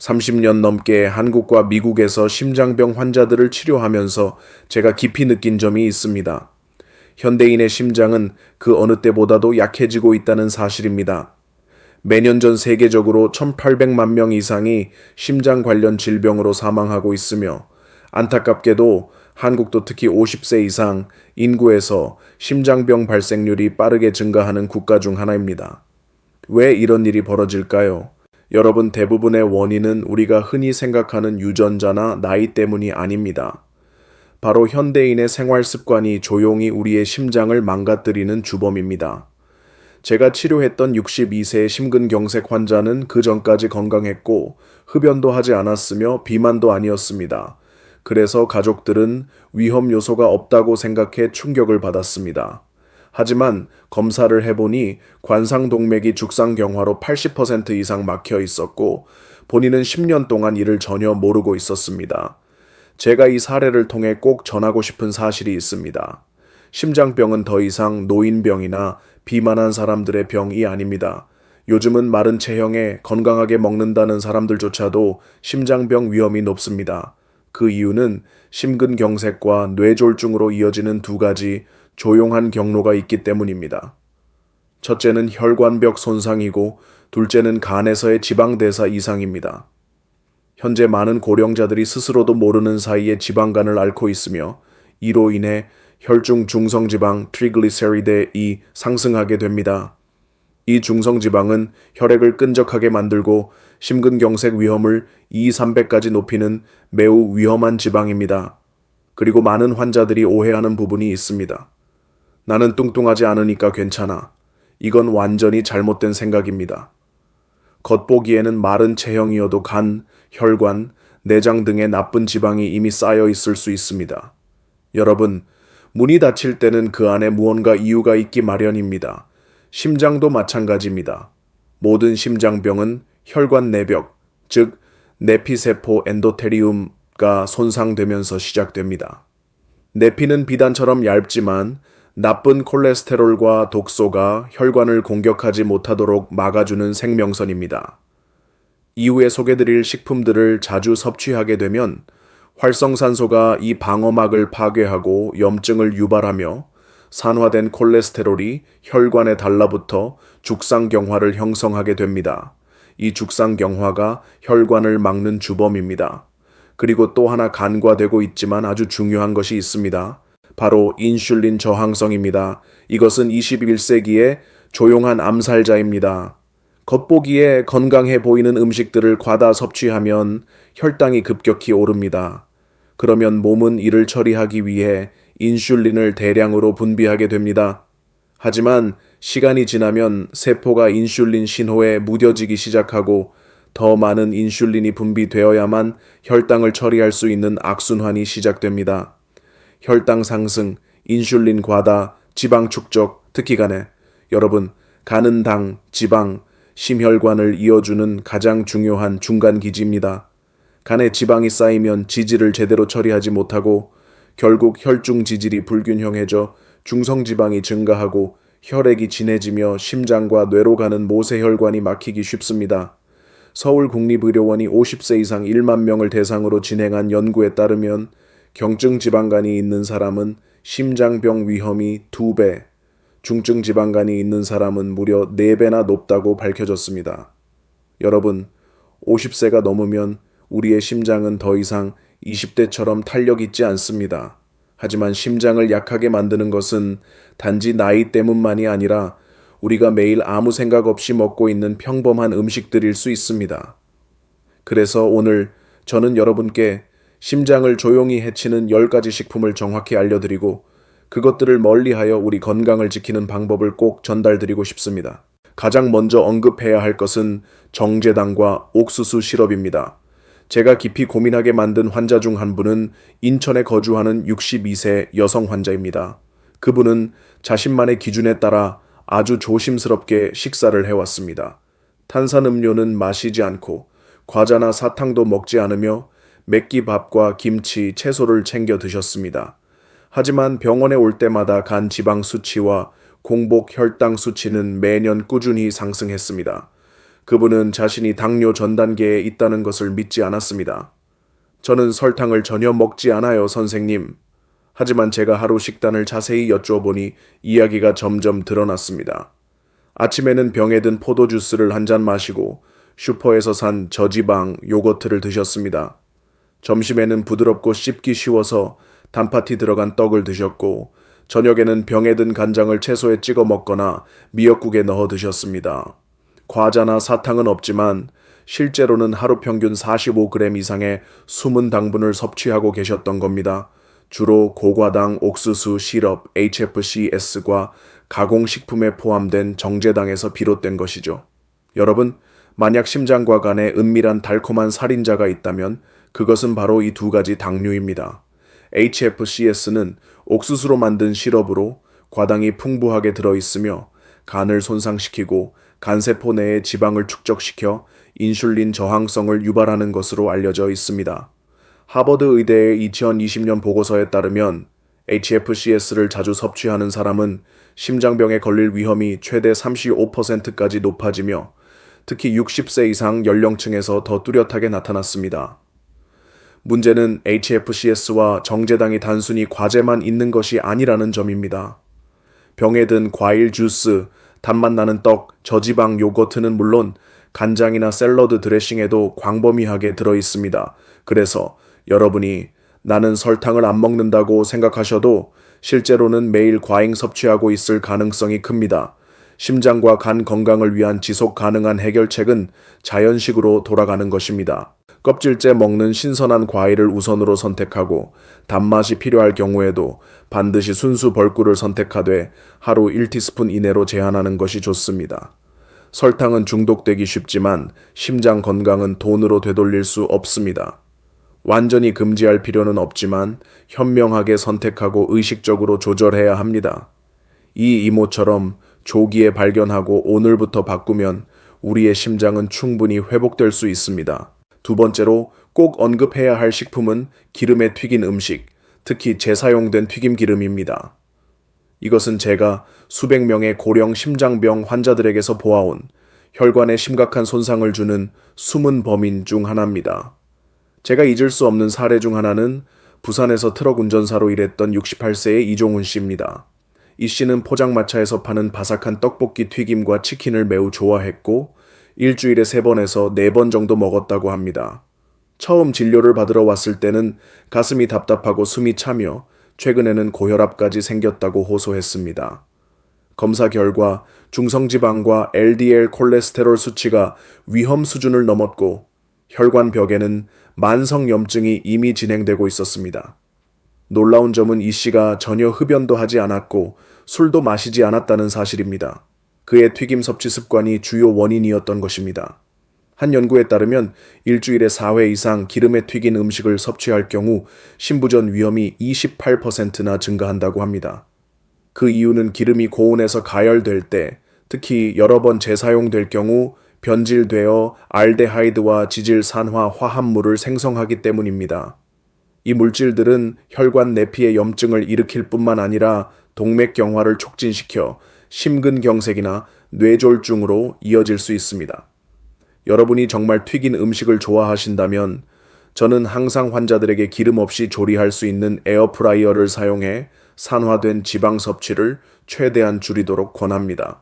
30년 넘게 한국과 미국에서 심장병 환자들을 치료하면서 제가 깊이 느낀 점이 있습니다. 현대인의 심장은 그 어느 때보다도 약해지고 있다는 사실입니다. 매년 전 세계적으로 1,800만 명 이상이 심장 관련 질병으로 사망하고 있으며 안타깝게도 한국도 특히 50세 이상 인구에서 심장병 발생률이 빠르게 증가하는 국가 중 하나입니다. 왜 이런 일이 벌어질까요? 여러분, 대부분의 원인은 우리가 흔히 생각하는 유전자나 나이 때문이 아닙니다. 바로 현대인의 생활 습관이 조용히 우리의 심장을 망가뜨리는 주범입니다. 제가 치료했던 62세 심근경색 환자는 그 전까지 건강했고 흡연도 하지 않았으며 비만도 아니었습니다. 그래서 가족들은 위험 요소가 없다고 생각해 충격을 받았습니다. 하지만 검사를 해보니 관상동맥이 죽상경화로 80% 이상 막혀 있었고 본인은 10년 동안 이를 전혀 모르고 있었습니다. 제가 이 사례를 통해 꼭 전하고 싶은 사실이 있습니다. 심장병은 더 이상 노인병이나 비만한 사람들의 병이 아닙니다. 요즘은 마른 체형에 건강하게 먹는다는 사람들조차도 심장병 위험이 높습니다. 그 이유는 심근경색과 뇌졸중으로 이어지는 두 가지 조용한 경로가 있기 때문입니다. 첫째는 혈관벽 손상이고 둘째는 간에서의 지방대사 이상입니다. 현재 많은 고령자들이 스스로도 모르는 사이에 지방간을 앓고 있으며 이로 인해 혈중 중성지방 트리글리세리드이 상승하게 됩니다. 이 중성지방은 혈액을 끈적하게 만들고 심근경색 위험을 200~300까지 높이는 매우 위험한 지방입니다. 그리고 많은 환자들이 오해하는 부분이 있습니다. 나는 뚱뚱하지 않으니까 괜찮아. 이건 완전히 잘못된 생각입니다. 겉보기에는 마른 체형이어도 간, 혈관, 내장 등의 나쁜 지방이 이미 쌓여 있을 수 있습니다. 여러분, 문이 닫힐 때는 그 안에 무언가 이유가 있기 마련입니다. 심장도 마찬가지입니다. 모든 심장병은 혈관 내벽, 즉 내피세포 엔도테리움가 손상되면서 시작됩니다. 내피는 비단처럼 얇지만 나쁜 콜레스테롤과 독소가 혈관을 공격하지 못하도록 막아주는 생명선입니다. 이후에 소개드릴 식품들을 자주 섭취하게 되면 활성산소가 이 방어막을 파괴하고 염증을 유발하며 산화된 콜레스테롤이 혈관에 달라붙어 죽상경화를 형성하게 됩니다. 이 죽상경화가 혈관을 막는 주범입니다. 그리고 또 하나 간과되고 있지만 아주 중요한 것이 있습니다. 바로 인슐린 저항성입니다. 이것은 21세기의 조용한 암살자입니다. 겉보기에 건강해 보이는 음식들을 과다 섭취하면 혈당이 급격히 오릅니다. 그러면 몸은 이를 처리하기 위해 인슐린을 대량으로 분비하게 됩니다. 하지만 시간이 지나면 세포가 인슐린 신호에 무뎌지기 시작하고 더 많은 인슐린이 분비되어야만 혈당을 처리할 수 있는 악순환이 시작됩니다. 혈당 상승, 인슐린 과다, 지방 축적, 특히 간에 여러분, 간은 당, 지방, 심혈관을 이어주는 가장 중요한 중간 기지입니다. 간에 지방이 쌓이면 지질을 제대로 처리하지 못하고 결국 혈중 지질이 불균형해져 중성지방이 증가하고 혈액이 진해지며 심장과 뇌로 가는 모세혈관이 막히기 쉽습니다. 서울국립의료원이 50세 이상 1만 명을 대상으로 진행한 연구에 따르면 경증 지방간이 있는 사람은 심장병 위험이 2배, 중증 지방간이 있는 사람은 무려 4배나 높다고 밝혀졌습니다. 여러분, 50세가 넘으면 우리의 심장은 더 이상 20대처럼 탄력 있지 않습니다. 하지만 심장을 약하게 만드는 것은 단지 나이 때문만이 아니라 우리가 매일 아무 생각 없이 먹고 있는 평범한 음식들일 수 있습니다. 그래서 오늘 저는 여러분께 심장을 조용히 해치는 10가지 식품을 정확히 알려드리고 그것들을 멀리하여 우리 건강을 지키는 방법을 꼭 전달드리고 싶습니다. 가장 먼저 언급해야 할 것은 정제당과 옥수수 시럽입니다. 제가 깊이 고민하게 만든 환자 중 한 분은 인천에 거주하는 62세 여성 환자입니다. 그분은 자신만의 기준에 따라 아주 조심스럽게 식사를 해왔습니다. 탄산음료는 마시지 않고 과자나 사탕도 먹지 않으며 맵기밥과 김치, 채소를 챙겨 드셨습니다. 하지만 병원에 올 때마다 간 지방 수치와 공복 혈당 수치는 매년 꾸준히 상승했습니다. 그분은 자신이 당뇨 전 단계에 있다는 것을 믿지 않았습니다. 저는 설탕을 전혀 먹지 않아요, 선생님. 하지만 제가 하루 식단을 자세히 여쭈어보니 이야기가 점점 드러났습니다. 아침에는 병에 든 포도주스를 한 잔 마시고 슈퍼에서 산 저지방 요거트를 드셨습니다. 점심에는 부드럽고 씹기 쉬워서 단팥이 들어간 떡을 드셨고 저녁에는 병에 든 간장을 채소에 찍어 먹거나 미역국에 넣어 드셨습니다. 과자나 사탕은 없지만 실제로는 하루 평균 45g 이상의 숨은 당분을 섭취하고 계셨던 겁니다. 주로 고과당 옥수수 시럽 HFCS과 가공식품에 포함된 정제당에서 비롯된 것이죠. 여러분, 만약 심장과 간에 은밀한 달콤한 살인자가 있다면 그것은 바로 이 두 가지 당류입니다. HFCS는 옥수수로 만든 시럽으로 과당이 풍부하게 들어있으며 간을 손상시키고 간세포 내의 지방을 축적시켜 인슐린 저항성을 유발하는 것으로 알려져 있습니다. 하버드 의대의 2020년 보고서에 따르면 HFCS를 자주 섭취하는 사람은 심장병에 걸릴 위험이 최대 35%까지 높아지며 특히 60세 이상 연령층에서 더 뚜렷하게 나타났습니다. 문제는 HFCS와 정제당이 단순히 과제만 있는 것이 아니라는 점입니다. 병에 든 과일 주스, 단맛 나는 떡, 저지방 요거트는 물론 간장이나 샐러드 드레싱에도 광범위하게 들어 있습니다. 그래서 여러분이 나는 설탕을 안 먹는다고 생각하셔도 실제로는 매일 과잉 섭취하고 있을 가능성이 큽니다. 심장과 간 건강을 위한 지속 가능한 해결책은 자연식으로 돌아가는 것입니다. 껍질째 먹는 신선한 과일을 우선으로 선택하고 단맛이 필요할 경우에도 반드시 순수 벌꿀을 선택하되 하루 1티스푼 이내로 제한하는 것이 좋습니다. 설탕은 중독되기 쉽지만 심장 건강은 돈으로 되돌릴 수 없습니다. 완전히 금지할 필요는 없지만 현명하게 선택하고 의식적으로 조절해야 합니다. 이 이모처럼 조기에 발견하고 오늘부터 바꾸면 우리의 심장은 충분히 회복될 수 있습니다. 두 번째로 꼭 언급해야 할 식품은 기름에 튀긴 음식, 특히 재사용된 튀김 기름입니다. 이것은 제가 수백 명의 고령 심장병 환자들에게서 보아온 혈관에 심각한 손상을 주는 숨은 범인 중 하나입니다. 제가 잊을 수 없는 사례 중 하나는 부산에서 트럭 운전사로 일했던 68세의 이종훈 씨입니다. 이 씨는 포장마차에서 파는 바삭한 떡볶이 튀김과 치킨을 매우 좋아했고 일주일에 3번에서 4번 정도 먹었다고 합니다. 처음 진료를 받으러 왔을 때는 가슴이 답답하고 숨이 차며 최근에는 고혈압까지 생겼다고 호소했습니다. 검사 결과 중성지방과 LDL 콜레스테롤 수치가 위험 수준을 넘었고 혈관벽에는 만성염증이 이미 진행되고 있었습니다. 놀라운 점은 이 씨가 전혀 흡연도 하지 않았고 술도 마시지 않았다는 사실입니다. 그의 튀김 섭취 습관이 주요 원인이었던 것입니다. 한 연구에 따르면 일주일에 4회 이상 기름에 튀긴 음식을 섭취할 경우 심부전 위험이 28%나 증가한다고 합니다. 그 이유는 기름이 고온에서 가열될 때, 특히 여러 번 재사용될 경우 변질되어 알데하이드와 지질산화 화합물을 생성하기 때문입니다. 이 물질들은 혈관 내피의 염증을 일으킬 뿐만 아니라 동맥경화를 촉진시켜 심근경색이나 뇌졸중으로 이어질 수 있습니다. 여러분이 정말 튀긴 음식을 좋아하신다면 저는 항상 환자들에게 기름 없이 조리할 수 있는 에어프라이어를 사용해 산화된 지방 섭취를 최대한 줄이도록 권합니다.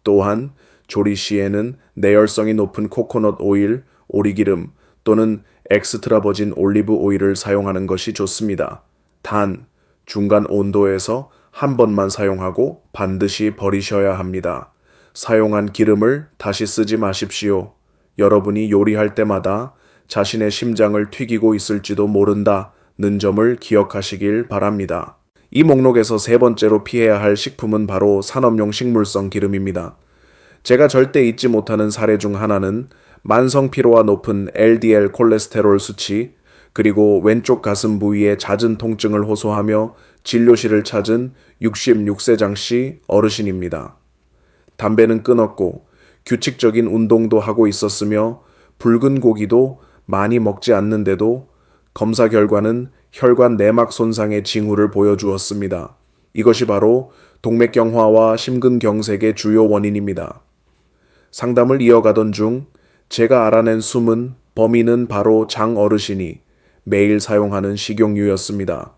또한 조리 시에는 내열성이 높은 코코넛 오일, 오리기름 또는 엑스트라 버진 올리브 오일을 사용하는 것이 좋습니다. 단, 중간 온도에서 한 번만 사용하고 반드시 버리셔야 합니다. 사용한 기름을 다시 쓰지 마십시오. 여러분이 요리할 때마다 자신의 심장을 튀기고 있을지도 모른다는 점을 기억하시길 바랍니다. 이 목록에서 3번째로 피해야 할 식품은 바로 산업용 식물성 기름입니다. 제가 절대 잊지 못하는 사례 중 하나는 만성 피로와 높은 LDL 콜레스테롤 수치, 그리고 왼쪽 가슴 부위에 잦은 통증을 호소하며 진료실을 찾은 66세장 씨 어르신입니다. 담배는 끊었고 규칙적인 운동도 하고 있었으며 붉은 고기도 많이 먹지 않는데도 검사 결과는 혈관 내막 손상의 징후를 보여주었습니다. 이것이 바로 동맥경화와 심근경색의 주요 원인입니다. 상담을 이어가던 중 제가 알아낸 숨은 범인은 바로 장 어르신이 매일 사용하는 식용유였습니다.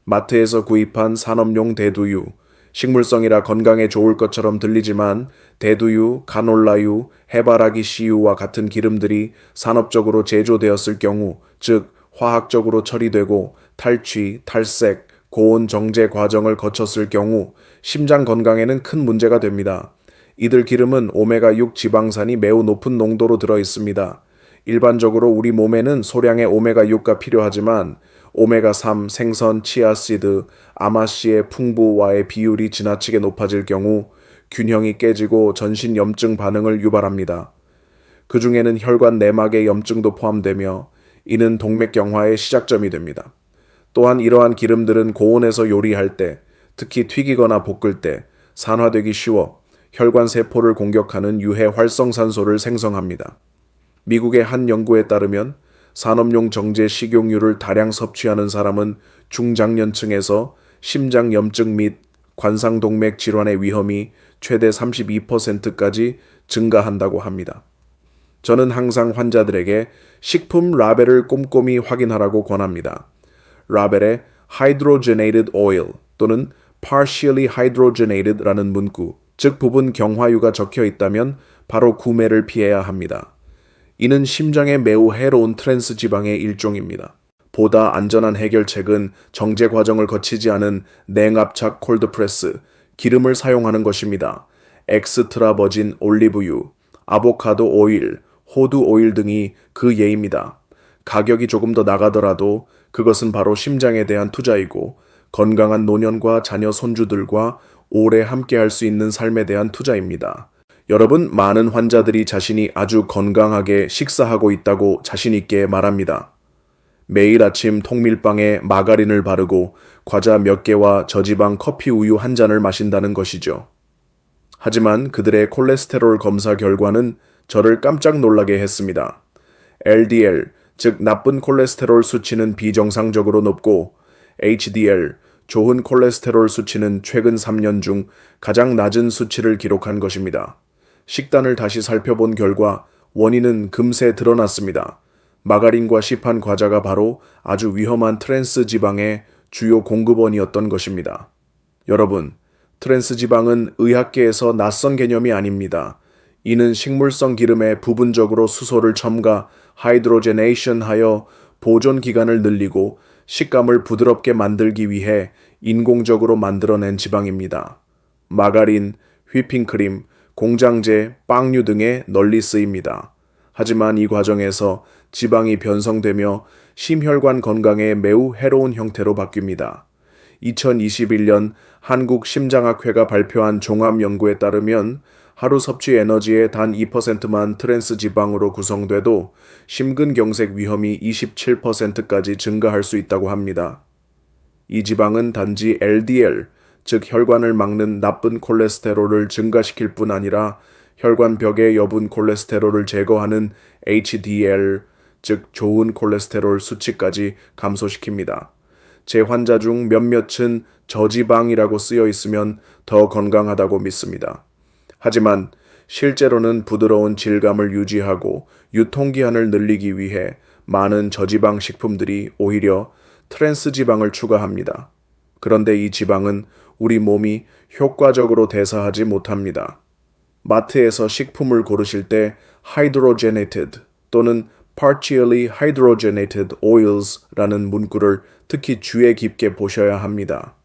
마트에서 구입한 산업용 대두유, 식물성이라 건강에 좋을 것처럼 들리지만 대두유, 가놀라유, 해바라기 씨유와 같은 기름들이 산업적으로 제조되었을 경우, 즉 화학적으로 처리되고 탈취, 탈색, 고온 정제 과정을 거쳤을 경우 심장 건강에는 큰 문제가 됩니다. 이들 기름은 오메가6 지방산이 매우 높은 농도로 들어 있습니다. 일반적으로 우리 몸에는 소량의 오메가6가 필요하지만 오메가3 생선, 치아씨드, 아마씨의 풍부와의 비율이 지나치게 높아질 경우 균형이 깨지고 전신 염증 반응을 유발합니다. 그 중에는 혈관 내막의 염증도 포함되며 이는 동맥경화의 시작점이 됩니다. 또한 이러한 기름들은 고온에서 요리할 때, 특히 튀기거나 볶을 때 산화되기 쉬워 혈관 세포를 공격하는 유해 활성산소를 생성합니다. 미국의 한 연구에 따르면 산업용 정제 식용유를 다량 섭취하는 사람은 중장년층에서 심장염증 및 관상동맥 질환의 위험이 최대 32%까지 증가한다고 합니다. 저는 항상 환자들에게 식품 라벨을 꼼꼼히 확인하라고 권합니다. 라벨에 hydrogenated oil 또는 partially hydrogenated라는 문구, 즉 부분 경화유가 적혀 있다면 바로 구매를 피해야 합니다. 이는 심장에 매우 해로운 트랜스 지방의 일종입니다. 보다 안전한 해결책은 정제 과정을 거치지 않은 냉압착 콜드프레스, 기름을 사용하는 것입니다. 엑스트라 버진 올리브유, 아보카도 오일, 호두 오일 등이 그 예입니다. 가격이 조금 더 나가더라도 그것은 바로 심장에 대한 투자이고 건강한 노년과 자녀 손주들과 오래 함께할 수 있는 삶에 대한 투자입니다. 여러분, 많은 환자들이 자신이 아주 건강하게 식사하고 있다고 자신 있게 말합니다. 매일 아침 통밀빵에 마가린을 바르고 과자 몇 개와 저지방 커피 우유 한 잔을 마신다는 것이죠. 하지만 그들의 콜레스테롤 검사 결과는 저를 깜짝 놀라게 했습니다. LDL, 즉 나쁜 콜레스테롤 수치는 비정상적으로 높고 HDL, 좋은 콜레스테롤 수치는 최근 3년 중 가장 낮은 수치를 기록한 것입니다. 식단을 다시 살펴본 결과 원인은 금세 드러났습니다. 마가린과 시판 과자가 바로 아주 위험한 트랜스 지방의 주요 공급원이었던 것입니다. 여러분, 트랜스 지방은 의학계에서 낯선 개념이 아닙니다. 이는 식물성 기름에 부분적으로 수소를 첨가 하이드로제네이션하여 보존 기간을 늘리고 식감을 부드럽게 만들기 위해 인공적으로 만들어낸 지방입니다. 마가린, 휘핑크림, 공장제, 빵류 등에 널리 쓰입니다. 하지만 이 과정에서 지방이 변성되며 심혈관 건강에 매우 해로운 형태로 바뀝니다. 2021년 한국심장학회가 발표한 종합연구에 따르면 하루 섭취 에너지의 단 2%만 트랜스 지방으로 구성돼도 심근경색 위험이 27%까지 증가할 수 있다고 합니다. 이 지방은 단지 LDL, 즉 혈관을 막는 나쁜 콜레스테롤을 증가시킬 뿐 아니라 혈관벽의 여분 콜레스테롤을 제거하는 HDL, 즉 좋은 콜레스테롤 수치까지 감소시킵니다. 제 환자 중 몇몇은 저지방이라고 쓰여 있으면 더 건강하다고 믿습니다. 하지만 실제로는 부드러운 질감을 유지하고 유통기한을 늘리기 위해 많은 저지방 식품들이 오히려 트랜스 지방을 추가합니다. 그런데 이 지방은 우리 몸이 효과적으로 대사하지 못합니다. 마트에서 식품을 고르실 때 hydrogenated 또는 partially hydrogenated oils라는 문구를 특히 주의 깊게 보셔야 합니다.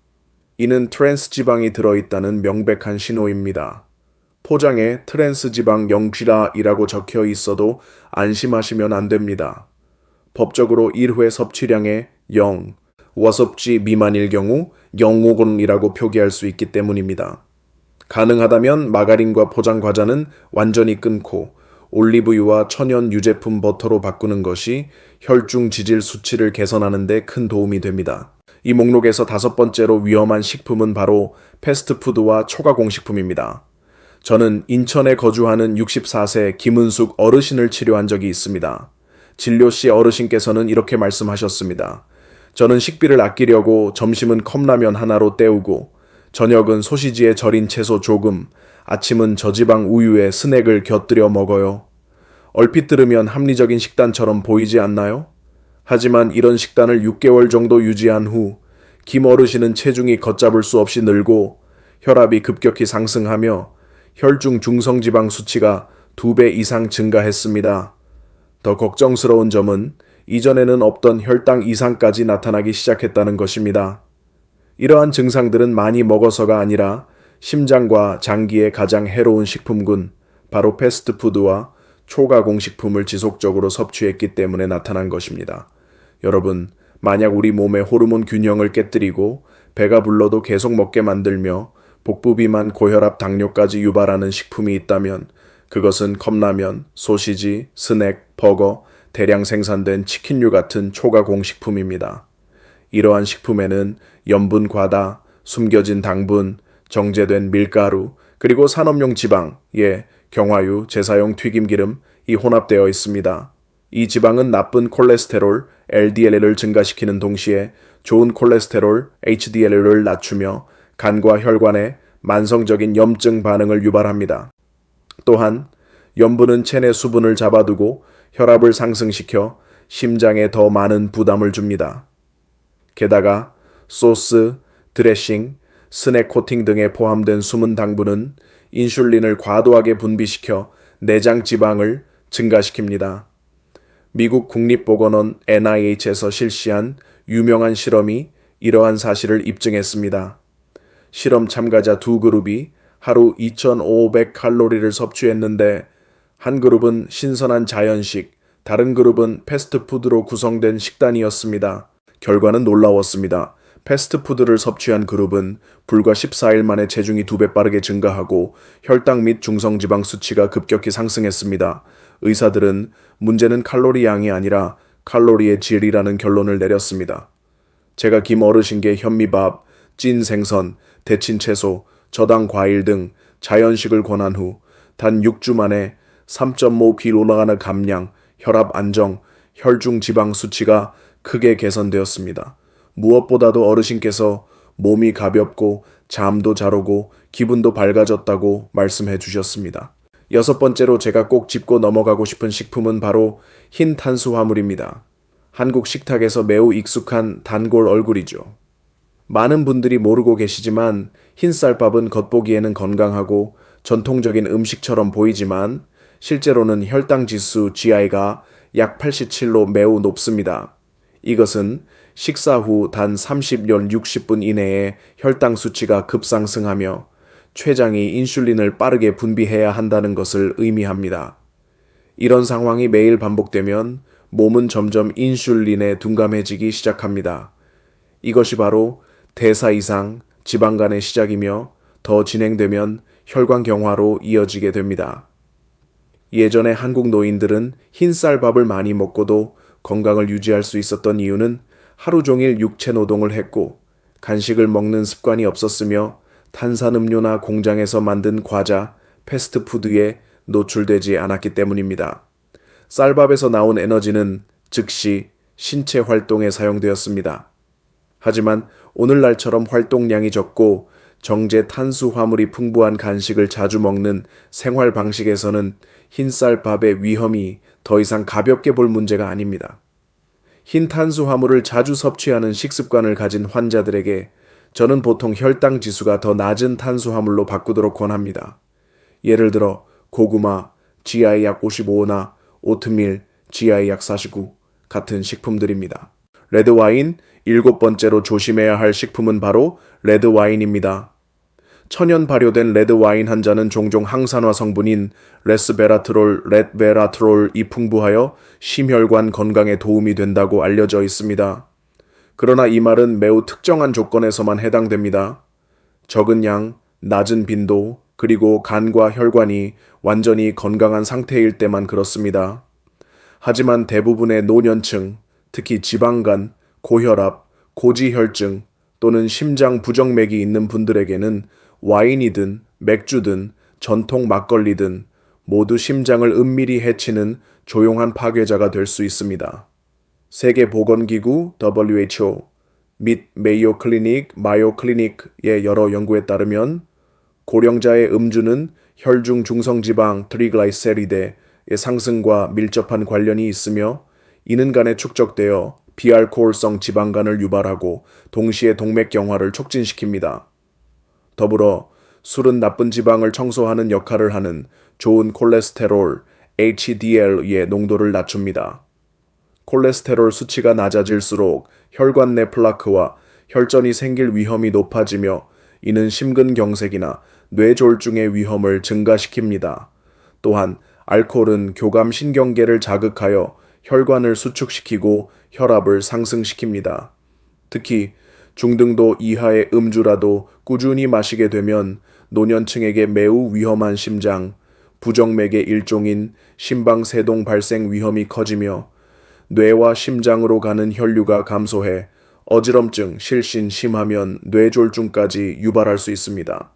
이는 트랜스 지방이 들어있다는 명백한 신호입니다. 포장에 트랜스 지방 0g이라고 적혀 있어도 안심하시면 안 됩니다. 법적으로 1회 섭취량의 0, 워섭지 미만일 경우 050이라고 표기할 수 있기 때문입니다. 가능하다면 마가린과 포장 과자는 완전히 끊고 올리브유와 천연 유제품 버터로 바꾸는 것이 혈중 지질 수치를 개선하는 데 큰 도움이 됩니다. 이 목록에서 5번째로 위험한 식품은 바로 패스트푸드와 초가공식품입니다. 저는 인천에 거주하는 64세 김은숙 어르신을 치료한 적이 있습니다. 진료 시 어르신께서는 이렇게 말씀하셨습니다. 저는 식비를 아끼려고 점심은 컵라면 하나로 때우고 저녁은 소시지에 절인 채소 조금, 아침은 저지방 우유에 스낵을 곁들여 먹어요. 얼핏 들으면 합리적인 식단처럼 보이지 않나요? 하지만 이런 식단을 6개월 정도 유지한 후 김 어르신은 체중이 걷잡을 수 없이 늘고 혈압이 급격히 상승하며 혈중 중성지방 수치가 2배 이상 증가했습니다. 더 걱정스러운 점은 이전에는 없던 혈당 이상까지 나타나기 시작했다는 것입니다. 이러한 증상들은 많이 먹어서가 아니라 심장과 장기에 가장 해로운 식품군, 바로 패스트푸드와 초가공식품을 지속적으로 섭취했기 때문에 나타난 것입니다. 여러분, 만약 우리 몸의 호르몬 균형을 깨뜨리고 배가 불러도 계속 먹게 만들며 복부 비만, 고혈압, 당뇨까지 유발하는 식품이 있다면 그것은 컵라면, 소시지, 스낵, 버거, 대량 생산된 치킨류 같은 초가공식품입니다. 이러한 식품에는 염분 과다, 숨겨진 당분, 정제된 밀가루, 그리고 산업용 지방, 경화유, 제사용 튀김기름이 혼합되어 있습니다. 이 지방은 나쁜 콜레스테롤, LDL을 증가시키는 동시에 좋은 콜레스테롤, HDL을 낮추며 간과 혈관에 만성적인 염증 반응을 유발합니다. 또한 염분은 체내 수분을 잡아두고 혈압을 상승시켜 심장에 더 많은 부담을 줍니다. 게다가 소스, 드레싱, 스낵 코팅 등에 포함된 숨은 당분은 인슐린을 과도하게 분비시켜 내장 지방을 증가시킵니다. 미국 국립보건원 NIH에서 실시한 유명한 실험이 이러한 사실을 입증했습니다. 실험 참가자 두 그룹이 하루 2,500칼로리를 섭취했는데 한 그룹은 신선한 자연식, 다른 그룹은 패스트푸드로 구성된 식단이었습니다. 결과는 놀라웠습니다. 패스트푸드를 섭취한 그룹은 불과 14일 만에 체중이 2배 빠르게 증가하고 혈당 및 중성지방 수치가 급격히 상승했습니다. 의사들은 문제는 칼로리 양이 아니라 칼로리의 질이라는 결론을 내렸습니다. 제가 김 어르신께 현미밥, 찐 생선, 데친 채소, 저당 과일 등 자연식을 권한 후 단 6주 만에 3.5kg 올라가는 감량, 혈압 안정, 혈중 지방 수치가 크게 개선되었습니다. 무엇보다도 어르신께서 몸이 가볍고 잠도 잘 오고 기분도 밝아졌다고 말씀해 주셨습니다. 6번째로 제가 꼭 짚고 넘어가고 싶은 식품은 바로 흰 탄수화물입니다. 한국 식탁에서 매우 익숙한 단골 얼굴이죠. 많은 분들이 모르고 계시지만 흰쌀밥은 겉보기에는 건강하고 전통적인 음식처럼 보이지만 실제로는 혈당 지수 GI가 약 87로 매우 높습니다. 이것은 식사 후 단 30년 60분 이내에 혈당 수치가 급상승하며 췌장이 인슐린을 빠르게 분비해야 한다는 것을 의미합니다. 이런 상황이 매일 반복되면 몸은 점점 인슐린에 둔감해지기 시작합니다. 이것이 바로 대사 이상 지방간의 시작이며 더 진행되면 혈관경화로 이어지게 됩니다. 예전에 한국 노인들은 흰쌀밥을 많이 먹고도 건강을 유지할 수 있었던 이유는 하루 종일 육체 노동을 했고 간식을 먹는 습관이 없었으며 탄산음료나 공장에서 만든 과자, 패스트푸드에 노출되지 않았기 때문입니다. 쌀밥에서 나온 에너지는 즉시 신체 활동에 사용되었습니다. 하지만 오늘날처럼 활동량이 적고 정제 탄수화물이 풍부한 간식을 자주 먹는 생활 방식에서는 흰쌀밥의 위험이 더 이상 가볍게 볼 문제가 아닙니다. 흰 탄수화물을 자주 섭취하는 식습관을 가진 환자들에게 저는 보통 혈당 지수가 더 낮은 탄수화물로 바꾸도록 권합니다. 예를 들어 고구마, GI 약 55나 오트밀, GI 약 49 같은 식품들입니다. 레드와인, 7번째로 조심해야 할 식품은 바로 레드와인입니다. 천연 발효된 레드와인 한 잔은 종종 항산화 성분인 레스베라트롤, 렛베라트롤이 풍부하여 심혈관 건강에 도움이 된다고 알려져 있습니다. 그러나 이 말은 매우 특정한 조건에서만 해당됩니다. 적은 양, 낮은 빈도, 그리고 간과 혈관이 완전히 건강한 상태일 때만 그렇습니다. 하지만 대부분의 노년층, 특히 지방간, 고혈압, 고지혈증 또는 심장 부정맥이 있는 분들에게는 와인이든 맥주든 전통 막걸리든 모두 심장을 은밀히 해치는 조용한 파괴자가 될 수 있습니다. 세계보건기구 WHO 및 메이오 클리닉, 마요 클리닉의 여러 연구에 따르면 고령자의 음주는 혈중 중성지방 트리글라이세리드의 상승과 밀접한 관련이 있으며 이는 간에 축적되어 비알코올성 지방간을 유발하고 동시에 동맥경화를 촉진시킵니다. 더불어 술은 나쁜 지방을 청소하는 역할을 하는 좋은 콜레스테롤 HDL의 농도를 낮춥니다. 콜레스테롤 수치가 낮아질수록 혈관 내 플라크와 혈전이 생길 위험이 높아지며 이는 심근경색이나 뇌졸중의 위험을 증가시킵니다. 또한 알코올은 교감신경계를 자극하여 혈관을 수축시키고 혈압을 상승시킵니다. 특히 중등도 이하의 음주라도 꾸준히 마시게 되면 노년층에게 매우 위험한 심장, 부정맥의 일종인 심방세동 발생 위험이 커지며 뇌와 심장으로 가는 혈류가 감소해 어지럼증, 실신 심하면 뇌졸중까지 유발할 수 있습니다.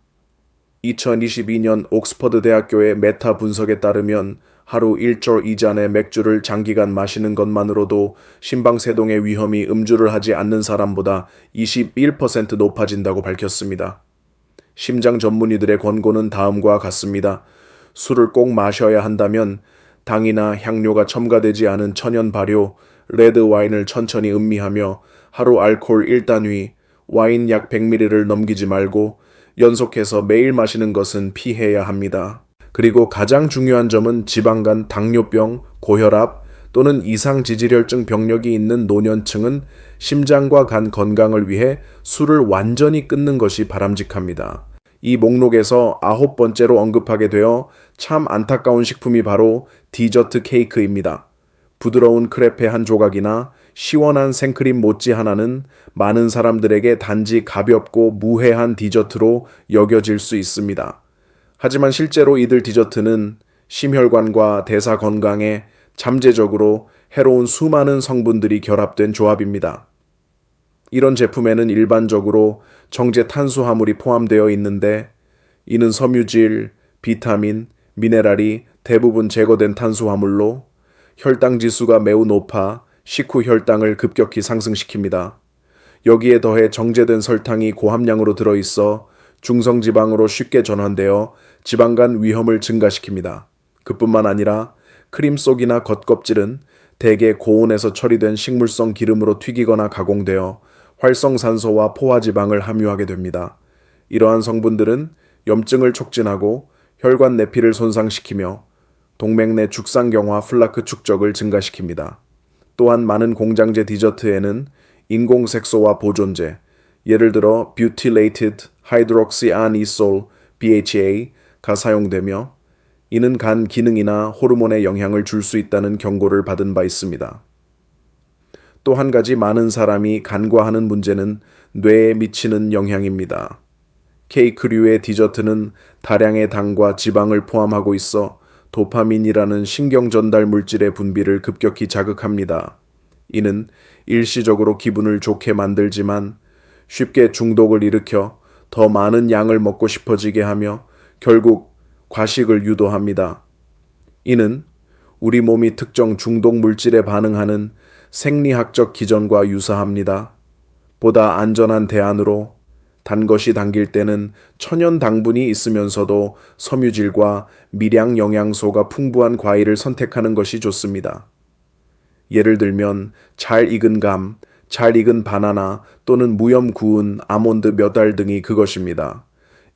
2022년 옥스퍼드 대학교의 메타 분석에 따르면 하루 1조 이전의 맥주를 장기간 마시는 것만으로도 심방세동의 위험이 음주를 하지 않는 사람보다 21% 높아진다고 밝혔습니다. 심장 전문의들의 권고는 다음과 같습니다. 술을 꼭 마셔야 한다면 당이나 향료가 첨가되지 않은 천연 발효, 레드 와인을 천천히 음미하며 하루 알코올 1단위, 와인 약 100ml를 넘기지 말고 연속해서 매일 마시는 것은 피해야 합니다. 그리고 가장 중요한 점은 지방간 당뇨병, 고혈압 또는 이상지질혈증 병력이 있는 노년층은 심장과 간 건강을 위해 술을 완전히 끊는 것이 바람직합니다. 이 목록에서 9번째로 언급하게 되어 참 안타까운 식품이 바로 디저트 케이크입니다. 부드러운 크레페 한 조각이나 시원한 생크림 못지하나는 많은 사람들에게 단지 가볍고 무해한 디저트로 여겨질 수 있습니다. 하지만 실제로 이들 디저트는 심혈관과 대사 건강에 잠재적으로 해로운 수많은 성분들이 결합된 조합입니다. 이런 제품에는 일반적으로 정제 탄수화물이 포함되어 있는데 이는 섬유질, 비타민, 미네랄이 대부분 제거된 탄수화물로 혈당 지수가 매우 높아 식후 혈당을 급격히 상승시킵니다. 여기에 더해 정제된 설탕이 고함량으로 들어있어 중성지방으로 쉽게 전환되어 지방간 위험을 증가시킵니다. 그뿐만 아니라 크림 속이나 겉껍질은 대개 고온에서 처리된 식물성 기름으로 튀기거나 가공되어 활성산소와 포화지방을 함유하게 됩니다. 이러한 성분들은 염증을 촉진하고 혈관 내피를 손상시키며 동맥 내 죽상경화 플라크 축적을 증가시킵니다. 또한 많은 공장제 디저트에는 인공색소와 보존제, 예를 들어 Butylated Hydroxyanisole BHA가 사용되며 이는 간 기능이나 호르몬에 영향을 줄 수 있다는 경고를 받은 바 있습니다. 또 한 가지 많은 사람이 간과하는 문제는 뇌에 미치는 영향입니다. 케이크류의 디저트는 다량의 당과 지방을 포함하고 있어 도파민이라는 신경전달 물질의 분비를 급격히 자극합니다. 이는 일시적으로 기분을 좋게 만들지만 쉽게 중독을 일으켜 더 많은 양을 먹고 싶어지게 하며 결국 과식을 유도합니다. 이는 우리 몸이 특정 중독 물질에 반응하는 생리학적 기전과 유사합니다. 보다 안전한 대안으로 단 것이 당길 때는 천연 당분이 있으면서도 섬유질과 미량 영양소가 풍부한 과일을 선택하는 것이 좋습니다. 예를 들면 잘 익은 감, 잘 익은 바나나 또는 무염 구운 아몬드 몇 알 등이 그것입니다.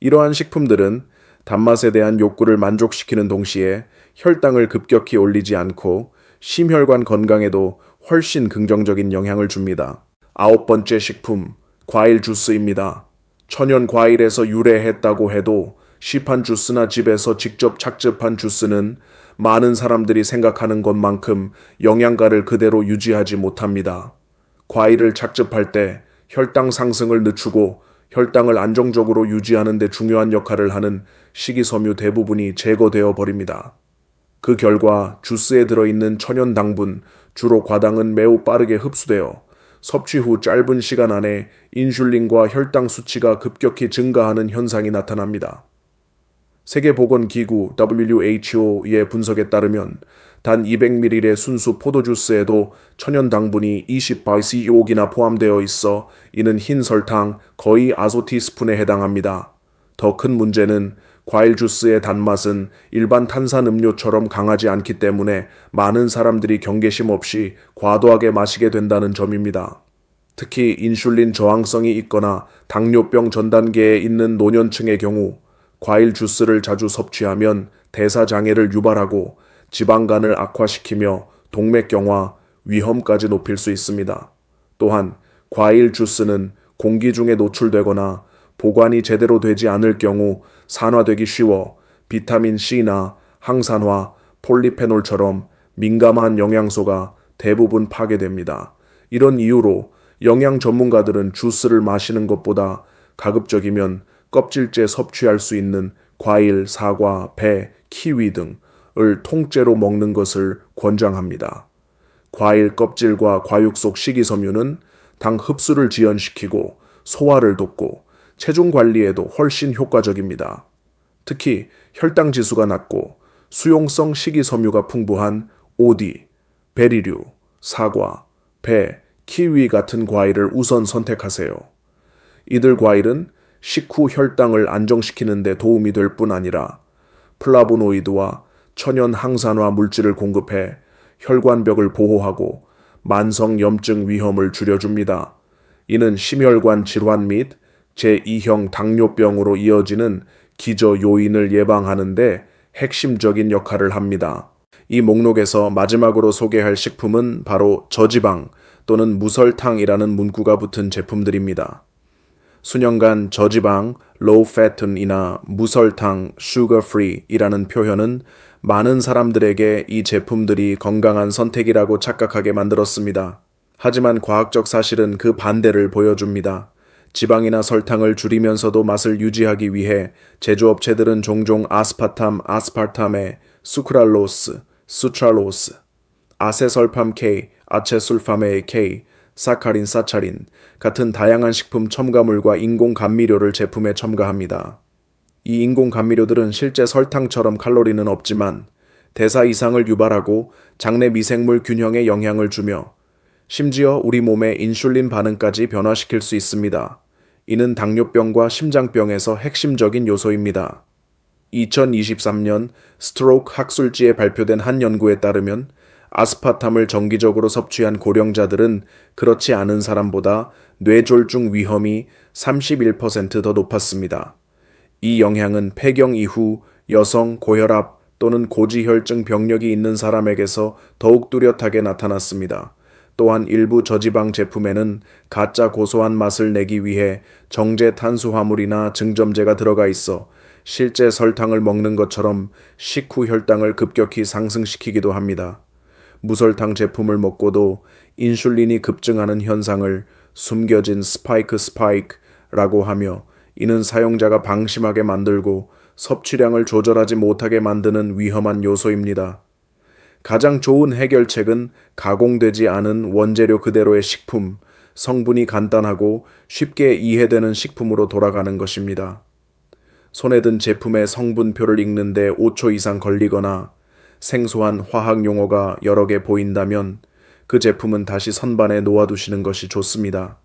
이러한 식품들은 단맛에 대한 욕구를 만족시키는 동시에 혈당을 급격히 올리지 않고 심혈관 건강에도 훨씬 긍정적인 영향을 줍니다. 9번째 식품, 과일 주스입니다. 천연 과일에서 유래했다고 해도 시판 주스나 집에서 직접 착즙한 주스는 많은 사람들이 생각하는 것만큼 영양가를 그대로 유지하지 못합니다. 과일을 착즙할 때 혈당 상승을 늦추고 혈당을 안정적으로 유지하는 데 중요한 역할을 하는 식이섬유 대부분이 제거되어 버립니다. 그 결과 주스에 들어있는 천연 당분, 주로 과당은 매우 빠르게 흡수되어 섭취 후 짧은 시간 안에 인슐린과 혈당 수치가 급격히 증가하는 현상이 나타납니다. 세계보건기구 WHO의 분석에 따르면 단 200ml의 순수 포도주스에도 천연 당분이 20바이시옥이나 포함되어 있어 이는 흰 설탕 거의 아소티스푼에 해당합니다. 더 큰 문제는 과일 주스의 단맛은 일반 탄산음료처럼 강하지 않기 때문에 많은 사람들이 경계심 없이 과도하게 마시게 된다는 점입니다. 특히 인슐린 저항성이 있거나 당뇨병 전 단계에 있는 노년층의 경우 과일 주스를 자주 섭취하면 대사장애를 유발하고 지방간을 악화시키며 동맥경화 위험까지 높일 수 있습니다. 또한 과일 주스는 공기 중에 노출되거나 보관이 제대로 되지 않을 경우 산화되기 쉬워 비타민 C나 항산화, 폴리페놀처럼 민감한 영양소가 대부분 파괴됩니다. 이런 이유로 영양 전문가들은 주스를 마시는 것보다 가급적이면 껍질째 섭취할 수 있는 과일, 사과, 배, 키위 등을 통째로 먹는 것을 권장합니다. 과일 껍질과 과육 속 식이섬유는 당 흡수를 지연시키고 소화를 돕고 체중 관리에도 훨씬 효과적입니다. 특히 혈당 지수가 낮고 수용성 식이섬유가 풍부한 오디, 베리류, 사과, 배, 키위 같은 과일을 우선 선택하세요. 이들 과일은 식후 혈당을 안정시키는 데 도움이 될 뿐 아니라 플라보노이드와 천연 항산화 물질을 공급해 혈관벽을 보호하고 만성 염증 위험을 줄여줍니다. 이는 심혈관 질환 및 제2형 당뇨병으로 이어지는 기저 요인을 예방하는 데 핵심적인 역할을 합니다. 이 목록에서 마지막으로 소개할 식품은 바로 저지방 또는 무설탕이라는 문구가 붙은 제품들입니다. 수년간 저지방, low fat이나 무설탕, sugar free이라는 표현은 많은 사람들에게 이 제품들이 건강한 선택이라고 착각하게 만들었습니다. 하지만 과학적 사실은 그 반대를 보여줍니다. 지방이나 설탕을 줄이면서도 맛을 유지하기 위해 제조업체들은 종종 아스파탐, 아스파탐에 수크랄로스, 수트랄로스, 아세설팜 K, 아체술팜의 K, 사카린, 사차린 같은 다양한 식품 첨가물과 인공 감미료를 제품에 첨가합니다. 이 인공 감미료들은 실제 설탕처럼 칼로리는 없지만 대사 이상을 유발하고 장내 미생물 균형에 영향을 주며 심지어 우리 몸의 인슐린 반응까지 변화시킬 수 있습니다. 이는 당뇨병과 심장병에서 핵심적인 요소입니다. 2023년 스트로크 학술지에 발표된 한 연구에 따르면 아스파탐을 정기적으로 섭취한 고령자들은 그렇지 않은 사람보다 뇌졸중 위험이 31% 더 높았습니다. 이 영향은 폐경 이후 여성, 고혈압 또는 고지혈증 병력이 있는 사람에게서 더욱 뚜렷하게 나타났습니다. 또한 일부 저지방 제품에는 가짜 고소한 맛을 내기 위해 정제 탄수화물이나 증점제가 들어가 있어 실제 설탕을 먹는 것처럼 식후 혈당을 급격히 상승시키기도 합니다. 무설탕 제품을 먹고도 인슐린이 급증하는 현상을 숨겨진 스파이크라고 하며 이는 사용자가 방심하게 만들고 섭취량을 조절하지 못하게 만드는 위험한 요소입니다. 가장 좋은 해결책은 가공되지 않은 원재료 그대로의 식품, 성분이 간단하고 쉽게 이해되는 식품으로 돌아가는 것입니다. 손에 든 제품의 성분표를 읽는데 5초 이상 걸리거나 생소한 화학 용어가 여러 개 보인다면 그 제품은 다시 선반에 놓아두시는 것이 좋습니다.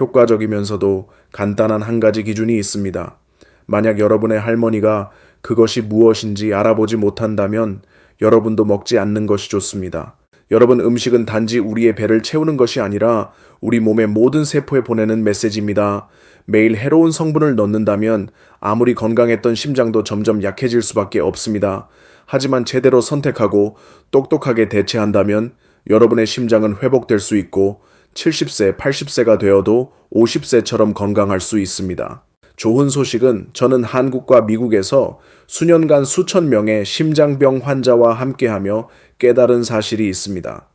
효과적이면서도 간단한 한 가지 기준이 있습니다. 만약 여러분의 할머니가 그것이 무엇인지 알아보지 못한다면 여러분도 먹지 않는 것이 좋습니다. 여러분, 음식은 단지 우리의 배를 채우는 것이 아니라 우리 몸의 모든 세포에 보내는 메시지입니다. 매일 해로운 성분을 넣는다면 아무리 건강했던 심장도 점점 약해질 수밖에 없습니다. 하지만 제대로 선택하고 똑똑하게 대체한다면 여러분의 심장은 회복될 수 있고 70세, 80세가 되어도 50세처럼 건강할 수 있습니다. 좋은 소식은 저는 한국과 미국에서 수년간 수천 명의 심장병 환자와 함께하며 깨달은 사실이 있습니다.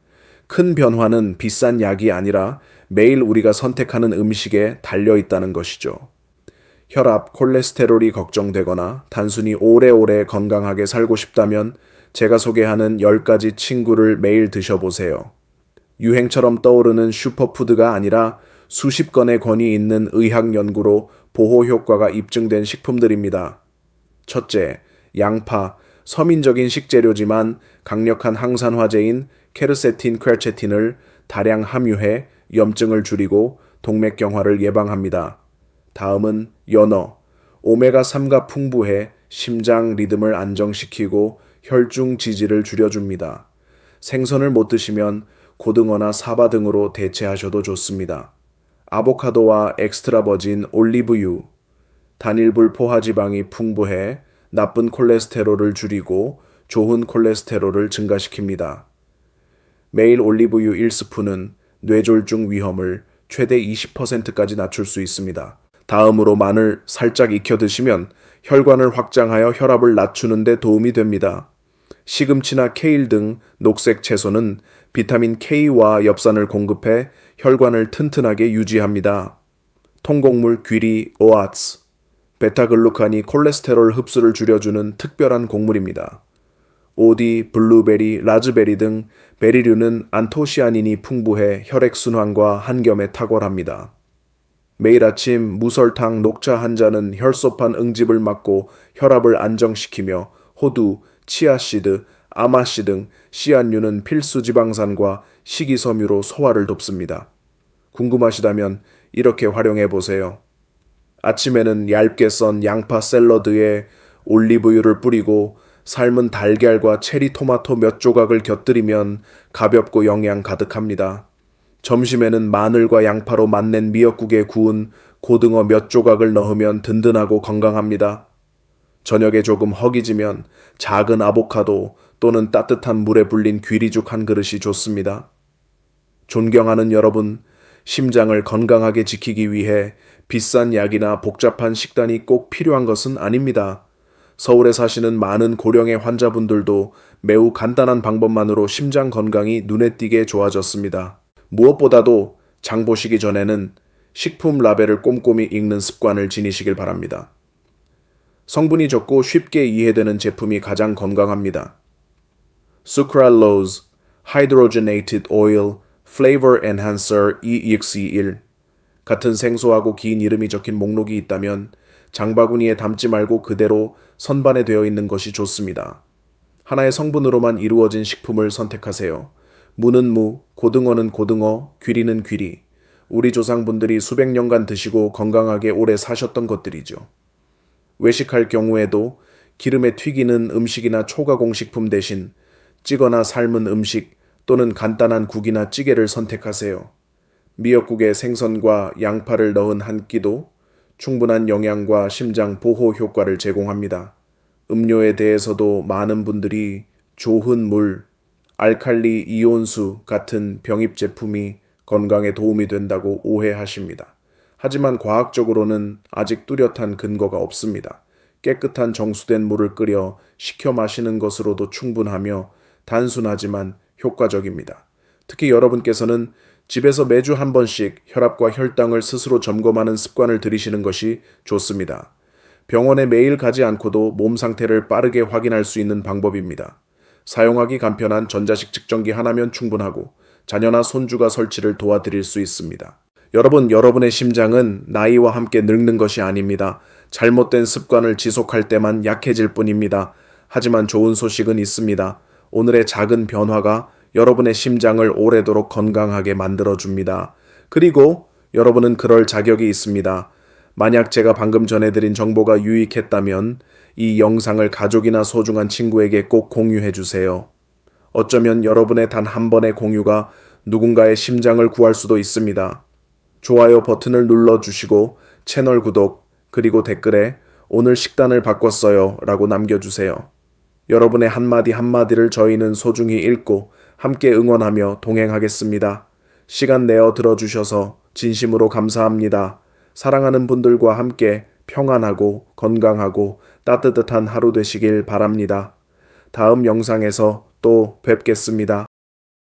큰 변화는 비싼 약이 아니라 매일 우리가 선택하는 음식에 달려 있다는 것이죠. 혈압, 콜레스테롤이 걱정되거나 단순히 오래오래 건강하게 살고 싶다면 제가 소개하는 10가지 친구를 매일 드셔보세요. 유행처럼 떠오르는 슈퍼푸드가 아니라 수십 건의 권위 있는 의학 연구로 보호 효과가 입증된 식품들입니다. 첫째, 양파. 서민적인 식재료지만 강력한 항산화제인 케르세틴, 퀘르체틴을 다량 함유해 염증을 줄이고 동맥경화를 예방합니다. 다음은 연어. 오메가3가 풍부해 심장 리듬을 안정시키고 혈중 지지를 줄여줍니다. 생선을 못 드시면 고등어나 사바 등으로 대체하셔도 좋습니다. 아보카도와 엑스트라 버진 올리브유, 단일 포화지방이 풍부해 나쁜 콜레스테롤을 줄이고 좋은 콜레스테롤을 증가시킵니다. 매일 올리브유 1스푼은 뇌졸중 위험을 최대 20%까지 낮출 수 있습니다. 다음으로 마늘 살짝 익혀 드시면 혈관을 확장하여 혈압을 낮추는 데 도움이 됩니다. 시금치나 케일 등 녹색 채소는 비타민 K와 엽산을 공급해 혈관을 튼튼하게 유지합니다. 통곡물 귀리 오아츠, 베타글루칸이 콜레스테롤 흡수를 줄여주는 특별한 곡물입니다. 오디, 블루베리, 라즈베리 등 베리류는 안토시아닌이 풍부해 혈액순환과 한겸에 탁월합니다. 매일 아침 무설탕 녹차 한 잔은 혈소판 응집을 막고 혈압을 안정시키며 호두, 치아씨드, 아마씨 등 씨앗류는 필수 지방산과 식이섬유로 소화를 돕습니다. 궁금하시다면 이렇게 활용해 보세요. 아침에는 얇게 썬 양파 샐러드에 올리브유를 뿌리고 삶은 달걀과 체리 토마토 몇 조각을 곁들이면 가볍고 영양 가득합니다. 점심에는 마늘과 양파로 맛낸 미역국에 구운 고등어 몇 조각을 넣으면 든든하고 건강합니다. 저녁에 조금 허기지면 작은 아보카도 또는 따뜻한 물에 불린 귀리죽 한 그릇이 좋습니다. 존경하는 여러분, 심장을 건강하게 지키기 위해 비싼 약이나 복잡한 식단이 꼭 필요한 것은 아닙니다. 서울에 사시는 많은 고령의 환자분들도 매우 간단한 방법만으로 심장 건강이 눈에 띄게 좋아졌습니다. 무엇보다도 장 보시기 전에는 식품 라벨을 꼼꼼히 읽는 습관을 지니시길 바랍니다. 성분이 적고 쉽게 이해되는 제품이 가장 건강합니다. Sucralose, Hydrogenated Oil, Flavor Enhancer EXE1 같은 생소하고 긴 이름이 적힌 목록이 있다면 장바구니에 담지 말고 그대로 선반에 되어 있는 것이 좋습니다. 하나의 성분으로만 이루어진 식품을 선택하세요. 무는 무, 고등어는 고등어, 귀리는 귀리. 우리 조상분들이 수백 년간 드시고 건강하게 오래 사셨던 것들이죠. 외식할 경우에도 기름에 튀기는 음식이나 초가공식품 대신 찌거나 삶은 음식 또는 간단한 국이나 찌개를 선택하세요. 미역국에 생선과 양파를 넣은 한 끼도 충분한 영양과 심장 보호 효과를 제공합니다. 음료에 대해서도 많은 분들이 좋은 물, 알칼리 이온수 같은 병입 제품이 건강에 도움이 된다고 오해하십니다. 하지만 과학적으로는 아직 뚜렷한 근거가 없습니다. 깨끗한 정수된 물을 끓여 식혀 마시는 것으로도 충분하며 단순하지만 효과적입니다. 특히 여러분께서는 집에서 매주 한 번씩 혈압과 혈당을 스스로 점검하는 습관을 들이시는 것이 좋습니다. 병원에 매일 가지 않고도 몸 상태를 빠르게 확인할 수 있는 방법입니다. 사용하기 간편한 전자식 측정기 하나면 충분하고 자녀나 손주가 설치를 도와드릴 수 있습니다. 여러분의 심장은 나이와 함께 늙는 것이 아닙니다. 잘못된 습관을 지속할 때만 약해질 뿐입니다. 하지만 좋은 소식은 있습니다. 오늘의 작은 변화가 여러분의 심장을 오래도록 건강하게 만들어줍니다. 그리고 여러분은 그럴 자격이 있습니다. 만약 제가 방금 전해드린 정보가 유익했다면 이 영상을 가족이나 소중한 친구에게 꼭 공유해주세요. 어쩌면 여러분의 단 한 번의 공유가 누군가의 심장을 구할 수도 있습니다. 좋아요 버튼을 눌러주시고 채널 구독 그리고 댓글에 오늘 식단을 바꿨어요 라고 남겨주세요. 여러분의 한마디 한마디를 저희는 소중히 읽고 함께 응원하며 동행하겠습니다. 시간 내어 들어주셔서 진심으로 감사합니다. 사랑하는 분들과 함께 평안하고 건강하고 따뜻한 하루 되시길 바랍니다. 다음 영상에서 또 뵙겠습니다.